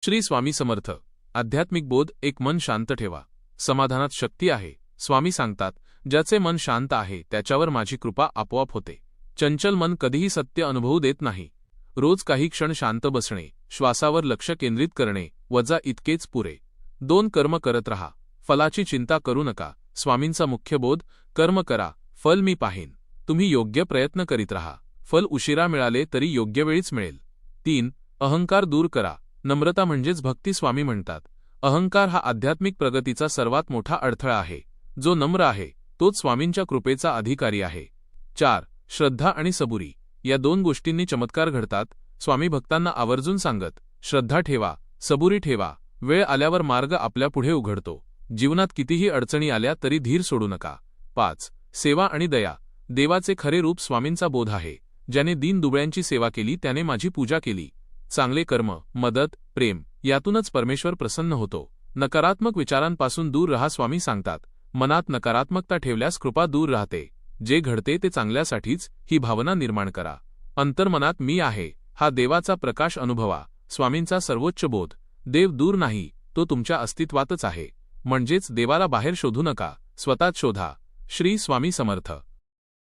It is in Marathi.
श्री स्वामी समर्थ. आध्यात्मिक बोध. एक मन शांत ठेवा, समाधानात शक्ती आहे. स्वामी सांगतात, ज्याचे मन शांत आहे त्याच्यावर माझी कृपा आपोआप होते. चंचल मन कधीही सत्य अनुभवू देत नाही. रोज काही क्षण शांत बसणे, श्वासावर लक्ष केंद्रित करणे वजा इतकेच पुरे. 2 कर्म करत रहा, फलाची चिंता करू नका. स्वामींचा मुख्य बोध. कर्म करा, फल मी पाहीन. तुम्ही योग्य प्रयत्न करीत रहा, फल उशिरा मिळाले तरी योग्य वेळीच मिळेल. 3 अहंकार दूर करा. नम्रता म्हणजेच भक्ती. स्वामी म्हणतात, अहंकार हा आध्यात्मिक प्रगतीचा सर्वात मोठा अडथळा आहे. जो नम्र आहे तोच स्वामींच्या कृपेचा अधिकारी आहे. 4 श्रद्धा आणि सबुरी. या 2 गोष्टींनी चमत्कार घडतात. स्वामी भक्तांना आवर्जून सांगत, श्रद्धा ठेवा, सबुरी ठेवा. वेळ आल्यावर मार्ग आपल्या पुढे उघडतो. जीवनात कितीही अडचणी आल्या तरी धीर सोडू नका. 5 सेवा आणि दया. देवाचे खरे रूप स्वामींचा बोध आहे. ज्याने दीनदुबळ्यांची सेवा केली त्याने माझी पूजा केली. चांगले कर्म, मदत, प्रेम यातूनच परमेश्वर प्रसन्न होतो. नकारात्मक विचारांपासून दूर रहा. स्वामी सांगतात, मनात नकारात्मकता ठेवल्यास कृपा दूर राहते. जे घडते ते चांगल्यासाठीच, ही भावना निर्माण करा. अंतर्मनात मी आहे हा देवाचा प्रकाश अनुभवा. स्वामींचा सर्वोच्च बोध. देव दूर नाही, तो तुमच्या अस्तित्वातच आहे. म्हणजेच देवाला बाहेर शोधू नका, स्वतःच शोधा. श्री स्वामी समर्थ.